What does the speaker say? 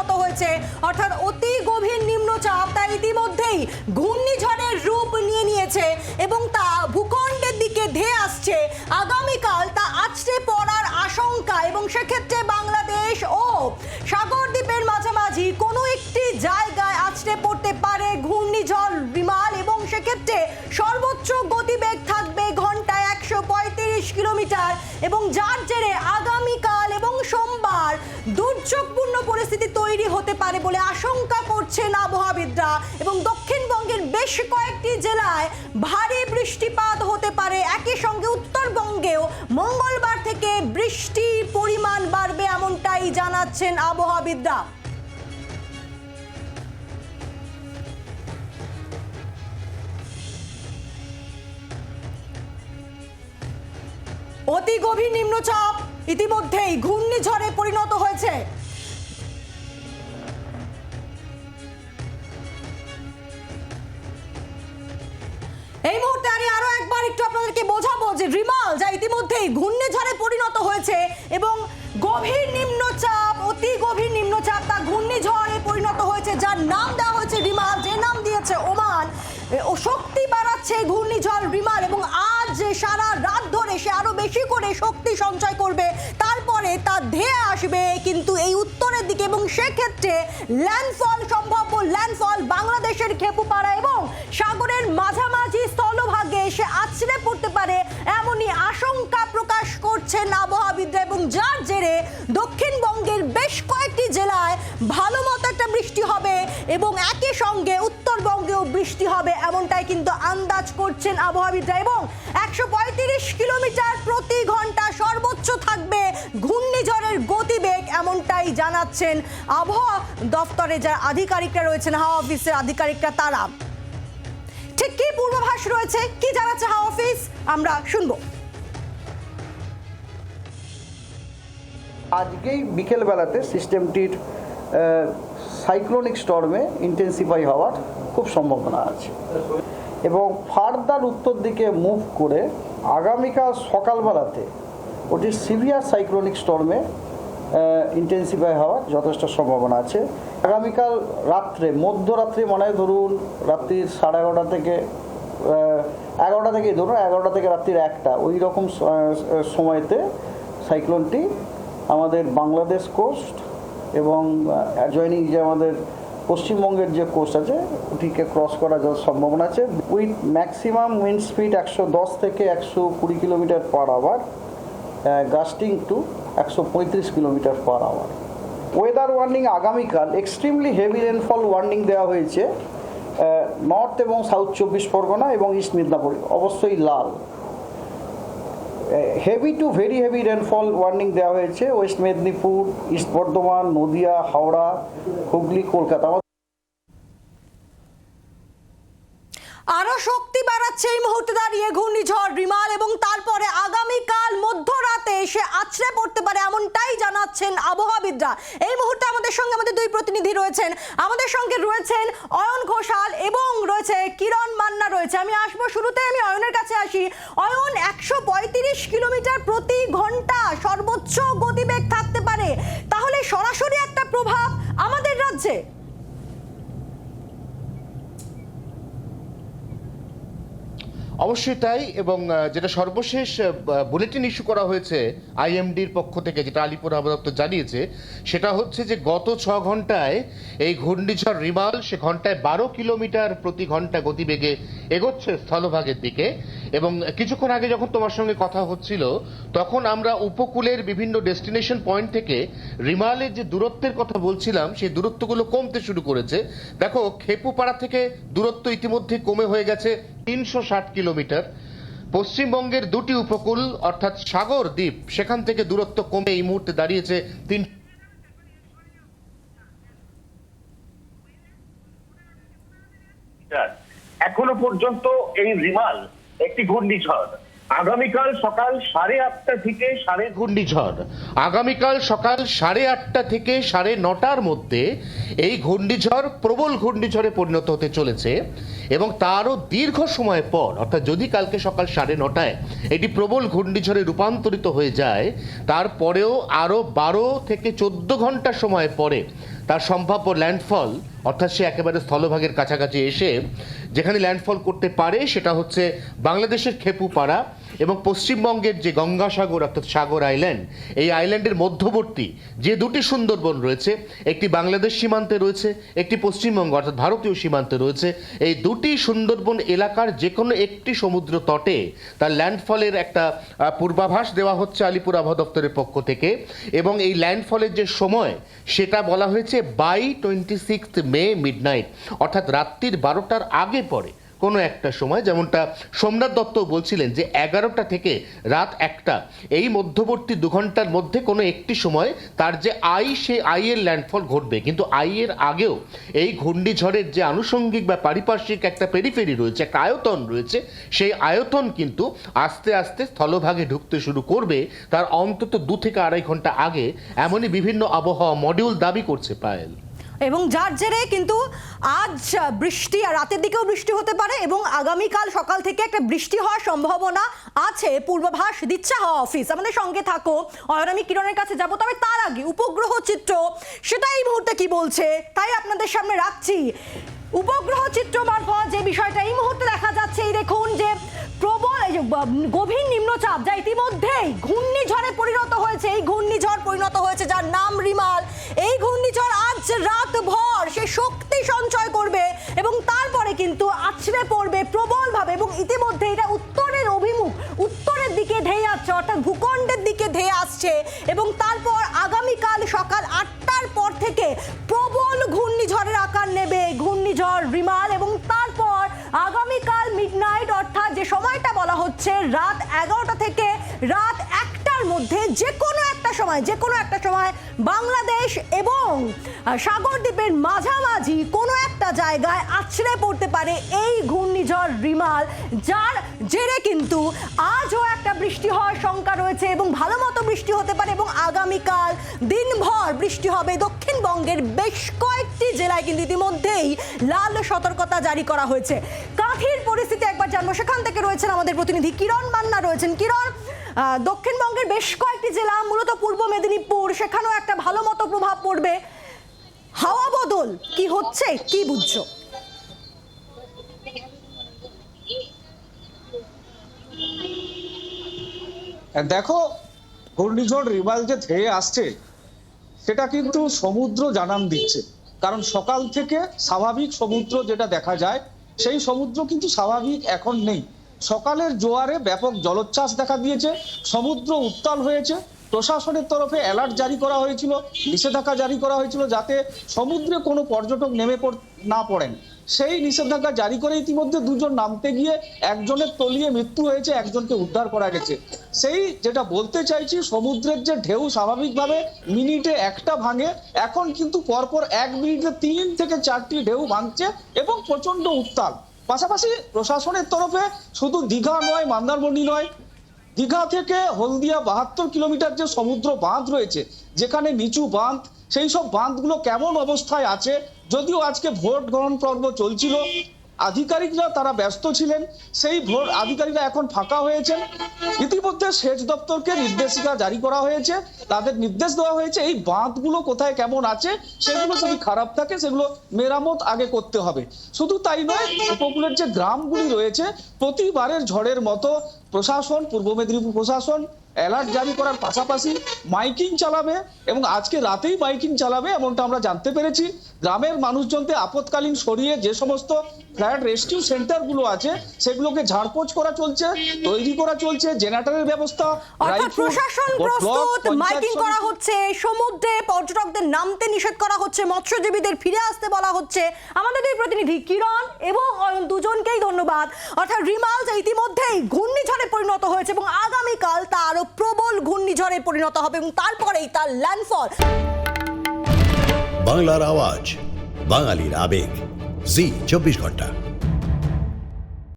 পরিণত হয়েছে, অর্থাৎ অতি গভীর নিম্নচাপ তা ইতিমধ্যেই ঘূর্ণিঝড়ের রূপ নিয়ে নিয়েছে এবং তা ভূখণ্ডের দিকে ধেয়ে আসছে। আগামীকাল তা আছড়ে পড়ার আশঙ্কা এবং সেক্ষেত্রে বাংলাদেশ ও সাগর দ্বীপের মাঝামাঝি কোনো একটি জায়গায় আছড়ে পড়তে পারে ঘূর্ণিঝড় রিমাল এবং সেক্ষেত্রে সর্বোচ্চ গতিবেগ থাকবে ঘন্টায় 135 কিলোমিটার এবং যার জেরে আগামীকাল এবং সোমবার দুর্যোগপূর্ণ পরিস্থিতি তৈরি হতে পারে বলে আশঙ্কা করছেন আবহাওয়াবিদরা এবং দক্ষিণবঙ্গের বেশ কয়েকটি জেলায় ভারী বৃষ্টিপাত হতে পারে। একই সঙ্গে উত্তরবঙ্গেও মঙ্গলবার থেকে বৃষ্টির পরিমাণ বাড়বে এমনটাই জানাচ্ছেন আবহাওয়াবিদরা। অতি গভীর নিম্নচাপ ইতিমধ্যেই ঘূর্ণিঝড়ে পরিণত হয়েছে। এই মুহূর্তে আমি আরো একবার একটু আপনাদেরকে বোঝাবো যে রিমাল যা ইতিমধ্যেই ঘূর্ণিঝড়ে পরিণত হয়েছে এবং গভীর নিম্নচাপ, অতি গভীর নিম্নচাপ তা ঘূর্ণিঝড়ে পরিণত হয়েছে, যার নাম দেওয়া হয়েছে রিমাল, যে নাম দিয়েছে ওমান। ও শক্তি বাড়াচ্ছে ঘূর্ণিঝড় রিমাল এবং আজ সারা রাত ধরে সে আরো বেশি করে শক্তি সঞ্চয় করবে, তারপরে তা ধেয়ে আসবে কিন্তু এই উত্তরের দিকে এবং সেক্ষেত্রে ল্যান্ডফল, সম্ভাব্য ল্যান্ডফল বাংলাদেশের খেপুপাড়া এবং সাগরের মাঝামাঝি স্থলভাগে এসে আছড়ে পড়তে পারে এমনই আশঙ্কা প্রকাশ করছেন আবহাওয়াবিদরা এবং যার জেরে দক্ষিণবঙ্গের বেশ কয়েকটি জেলায় ভালো মতো একটা বৃষ্টি হবে এবং একই সঙ্গে উত্তরবঙ্গেও বৃষ্টি হবে এমনটাই কিন্তু আন্দাজ করছেন আবহাওয়াবিদরা এবং 135 কিলোমিটার প্রতি ঘন্টা সর্বোচ্চ থাকবে ঘূর্ণিঝড়ের গতিবেগ এমনটাই জানাচ্ছেন আবহাওয়া দপ্তরে যারা আধিকারিকরা রয়েছেন, হাওয়া অফিসের আধিকারিকরা। তারা ঠিক কি পূর্বাভাস রয়েছে, কি জানাচ্ছে হাওয়া অফিস, আমরা শুনবো। আজকেই বিকেল বেলাতে সিস্টেমটির সাইক্লোনিক স্টর্মে ইন্টেন্সিফাই হওয়ার খুব সম্ভাবনা আছে এবং ফার্দার উত্তর দিকে মুভ করে আগামীকাল সকালবেলাতে ওটি সিভিয়ার সাইক্লোনিক স্টর্মে ইন্টেন্সিফাই হওয়ার যথেষ্ট সম্ভাবনা আছে। আগামীকাল রাত্রে, মধ্যরাত্রি মানে ধরুন রাত্রির 11:30 থেকে 11টা থেকেই ধরুন 11টা থেকে রাত্রির 1টা ওই রকম সময়তে সাইক্লোনটি আমাদের বাংলাদেশ কোস্ট এবং অ্যাডজয়নিং যে আমাদের পশ্চিমবঙ্গের যে কোস্ট আছে ওটিকে ক্রস করার সম্ভাবনা আছে উইথ ম্যাক্সিমাম উইন্ড স্পিড 110 থেকে 120 kilometre per hour, gusting to 135 kilometre per hour. Weather warning আগামীকাল এক্সট্রিমলি হেভি রেনফল ওয়ার্নিং দেওয়া হয়েছে নর্থ এবং সাউথ 24 পরগনা এবং ইস্ট মিদনাপুর, অবশ্যই লাল। Heavy to very heavy rainfall warning দেওয়া হয়েছে ওয়েস্ট মেদিনীপুর, ইস্ট বর্ধমান, নদিয়া, হাওড়া, হুগলি, কলকাতা। আরো শক্তি বাড়াচ্ছে এই মুহূর্তে দাঁড়িয়ে ঘূর্ণিঝড় রিমাল এবং তারপরে আগামীকাল মধ্যরাতে এসে আছড়ে পড়তে পারে এমনটাই জানাচ্ছেন আবহাওয়াবিদরা। এই মুহূর্তে আমাদের সঙ্গে আমাদের দুই প্রতিনিধি রয়েছেন, আমাদের সঙ্গে রয়েছেন অয়ন ঘোষাল এবং রয়েছে কিরণ মান্না রয়েছে। আমি আসবো শুরুতে, আমি অয়নের কাছে আসি। অয়ন, 135 কিলোমিটার প্রতি ঘন্টা সর্বোচ্চ গতিবেগ থাকতে পারে, তাহলে সরাসরি একটা প্রভাব আমাদের রাজ্যে? অবশ্যই তাই, এবং যেটা সর্বশেষ বুলেটিন ইস্যু করা হয়েছে আইএমডির পক্ষ থেকে, যেটা আলিপুর আবহাওয়া দপ্তর জানিয়েছে, সেটা হচ্ছে যে গত 6 ঘন্টায় এই ঘূর্ণিঝড় রিমাল সে ঘন্টায় 12 কিলোমিটার প্রতি ঘন্টা গতিবেগে এগোচ্ছে স্থলভাগের দিকে। এবং কিছুক্ষণ আগে যখন তোমার সঙ্গে কথা হচ্ছিল তখন আমরা উপকূলের বিভিন্ন ডেস্টিনেশন পয়েন্ট থেকে রিমালের যে দূরত্বের কথা বলছিলাম সেই দূরত্বগুলো কমতে শুরু করেছে। দেখো, খেপুপাড়া থেকে দূরত্ব ইতিমধ্যে কমে হয়ে গেছে 360 কিলোমিটার। পশ্চিমবঙ্গের দুটি উপকূল অর্থাৎ সাগর দ্বীপ, সেখান থেকে দূরত্ব কমে এই মুহূর্তে দাঁড়িয়েছে 3। এখনো পর্যন্ত এই রিমাল একটি ঘূর্ণিঝড়। আগামীকাল সকাল 8:30 থেকে ঘূর্ণিঝড় আগামীকাল সকাল 8:30 থেকে 9:30টার মধ্যে এই ঘূর্ণিঝড় প্রবল ঘূর্ণিঝড়ে পরিণত হতে চলেছে এবং তারও দীর্ঘ সময় পর, অর্থাৎ যদি কালকে সকাল 9:30 এটি প্রবল ঘূর্ণিঝড়ে রূপান্তরিত হয়ে যায়, তারপরেও আরও 12 থেকে 14 ঘন্টা সময় পরে তার সম্ভাব্য ল্যান্ডফল, অর্থাৎ সে একেবারে স্থলভাগের কাছাকাছি এসে যেখানে ল্যান্ডফল করতে পারে সেটা হচ্ছে বাংলাদেশের খেপুপাড়া এবং পশ্চিমবঙ্গের যে গঙ্গাসাগর অর্থাৎ সাগর আইল্যান্ড, এই আইল্যান্ডের মধ্যবর্তী যে দুটি সুন্দরবন রয়েছে, একটি বাংলাদেশ সীমান্তে রয়েছে, একটি পশ্চিমবঙ্গ অর্থাৎ ভারতীয় সীমান্তে রয়েছে, এই দুটি সুন্দরবন এলাকার যে কোনো একটি সমুদ্র তটে তার ল্যান্ডফলের একটা পূর্বাভাস দেওয়া হচ্ছে আলিপুর আবহাওয়া দপ্তরের পক্ষ থেকে। এবং এই ল্যান্ডফলের যে সময় সেটা বলা হয়েছে বাই 26 মে মিডনাইট, অর্থাৎ রাত্রির 12টার আগে পরে কোনো একটা সময়, যেমনটা সোমনাথ দত্ত বলছিলেন যে 11টা থেকে রাত 1টা, এই মধ্যবর্তী 2 ঘন্টার মধ্যে কোনো একটি সময় তার যে সেই এর ল্যান্ডফল ঘটবে। কিন্তু এর আগেও এই ঘূর্ণিঝড়ের যে আনুষঙ্গিক বা পারিপার্শ্বিক একটা পেরিফেরি রয়েছে, একটা আয়তন রয়েছে, সেই আয়তন কিন্তু আস্তে আস্তে স্থলভাগে ঢুকতে শুরু করবে তার অন্তত 2 থেকে 2.5 ঘন্টা আগে, এমনই বিভিন্ন আবহাওয়া মডিউল দাবি করছে পায়েল। এবং যার জেরে কিন্তু আজ বৃষ্টি, আর রাতের দিকেও বৃষ্টি হতে পারে এবং আগামীকাল সকাল থেকে একটা বৃষ্টি হওয়ার সম্ভাবনা আছে, পূর্বাভাস দিচ্ছে হাওয়া অফিস। আমাদের সঙ্গে থাকো, আমি কিরণের কাছে যাব, তবে তার আগে উপগ্রহ চিত্র সেটা এই মুহূর্তে কি বলছে তাই আপনাদের সামনে রাখছি। উপগ্রহ চিত্র মারফত যে বিষয়টা এই মুহূর্তে দেখা যাচ্ছে, এই দেখুন যে প্রবল গভীর নিম্নচাপ যা ইতিমধ্যেই ঘূর্ণিঝড়ে পরিণত হয়েছে, এই ঘূর্ণিঝড় পরিণত হয়েছে যার নাম রিমাল। এই ঘূর্ণিঝড় আজ রাত ভর সে শক্তি সঞ্চয় করবে এবং তারপরে কিন্তু আছড়ে পড়বে প্রবলভাবে, এবং ইতিমধ্যে এটা উত্তরের অভিমুখ, উত্তরের দিকে ধেয়ে যাচ্ছে, অর্থাৎ ভূখণ্ডের দিকে ধেয়ে আসছে। এবং তারপর আগামীকাল সকাল 8টার পর থেকে প্রবল ঘূর্ণিঝড়ের আকার নেবে ঘূর্ণিঝড় রিমাল। এবং তারপর আগামীকাল মিডনাইট, অর্থাৎ যে সময়টা বলা হচ্ছে রাত 11টা থেকে রাত 1টার মধ্যে যে কোনো একটা সময় বাংলাদেশ এবং সাগরদ্বীপের মাঝামাঝি কোনো একটা জায়গায় আছড়ে পড়তে পারে এই ঘূর্ণিঝড় রিমাল, যার জেরে কিন্তু আজও একটা বৃষ্টি হওয়ার শঙ্কা রয়েছে এবং ভালো মতো বৃষ্টি হতে পারে। এবং আগামীকাল দিনভর বৃষ্টি হবে। দক্ষিণবঙ্গের বেশ কয়েকটি জেলায় কিন্তু ইতিমধ্যেই লাল সতর্কতা জারি করা হয়েছে। কাঁথির পরিস্থিতি একবার জানবো, সেখান থেকে রয়েছেন আমাদের প্রতিনিধি কিরণ মান্না রয়েছেন। কিরণ, দক্ষিণবঙ্গের বেশ কয়েকটি জেলা, মূলত পূর্ব মেদিনীপুর, সেখানেও একটা ভালো মতো প্রভাব পড়বে। হাওয়া বদল কি হচ্ছে, কি বুঝছো? দেখো, ঘূর্ণিঝড় রিমাল যে ধেয়ে আসছে সেটা কিন্তু সমুদ্র জানান দিচ্ছে, কারণ সকাল থেকে স্বাভাবিক সমুদ্র যেটা দেখা যায় সেই সমুদ্র কিন্তু স্বাভাবিক এখন নেই। সকালের জোয়ারে ব্যাপক জলোচ্ছ্বাস দেখা দিয়েছে, সমুদ্র উত্তাল হয়েছে। প্রশাসনের তরফে অ্যালার্ট জারি করা হয়েছিল, নিষেধাজ্ঞা জারি করা হয়েছিল যাতে সমুদ্রে কোনো পর্যটক নেমে না পড়েন। সেই নিষেধাজ্ঞা জারি করে ইতিমধ্যে 2 জন নামতে গিয়ে একজনের তলিয়ে মৃত্যু হয়েছে, একজনকে উদ্ধার করা গেছে। সেই যেটা বলতে চাইছি, সমুদ্রের যে ঢেউ স্বাভাবিকভাবে মিনিটে 1টা ভাঙে, এখন কিন্তু পরপর 1 মিনিটে 3 থেকে 4টি ঢেউ ভাঙছে এবং প্রচন্ড উত্তাল। পাশাপাশি প্রশাসনের তরফে শুধু দীঘা নয়, মন্দারমণি নয়, দীঘা থেকে হলদিয়া 72 কিলোমিটার যে সমুদ্র বাঁধ রয়েছে, যেখানে নিচু বাঁধ, সেই সব বাঁধগুলো কেমন অবস্থায় আছে। যদিও আজকে ভোট গ্রহণ পর্ব চলছিল, আধিকারিকরা তারা ব্যস্ত ছিলেন, সেই ভোট আধিকারিকরা এখন ফাঁকা হয়েছেন। ইতিমধ্যে সেচ দপ্তরকে নির্দেশিকা জারি করা হয়েছে, তাদের নির্দেশ দেওয়া হয়েছে এই বাঁধগুলো কোথায় কেমন আছে, সেগুলো যদি খারাপ থাকে সেগুলো মেরামত আগে করতে হবে। শুধু তাই নয়, উপকূলের যে গ্রামগুলি রয়েছে, প্রতিবারের ঝড়ের মতো প্রশাসন, পূর্ব মেদিনীপুর প্রশাসন অ্যালার্ট জারি করার পাশাপাশি মাইকিং চালাবে এবং আজকে রাতেই মাইকিং চালাবে, এমনটা আমরা জানতে পেরেছি। গ্রামের মানুষজনকে আপৎকালীন সরিয়ে যে সমস্ত ফ্ল্যাট রেস্কিউ সেন্টারগুলো আছে সেগুলোকে ঝাড়পোছ করা চলছে, তৈরি করা চলছে, জেনারেটরের ব্যবস্থা, অর্থাৎ প্রশাসন প্রস্তুত, মাইকিং করা হচ্ছে, সমুদ্রে পর্যটকদের নামতে নিষেধ করা হচ্ছে, মৎস্যজীবীদের ফিরে আসতে বলা হচ্ছে। আমাদের দুই প্রতিনিধি কিরণ এবং অয়ন দুজনকেই ধন্যবাদ। অর্থাৎ রিমাল যে ইতিমধ্যেই ঘূর্ণিঝড়ে পরিণত হয়েছে এবং আগামীকাল তা আরো প্রবল ঘূর্ণিঝড়ে পরিণত হবে এবং তারপরেই তার ল্যান্ডফল। বাংলার আওয়াজ, বাঙালির আবেগ, জি 24 ঘন্টা।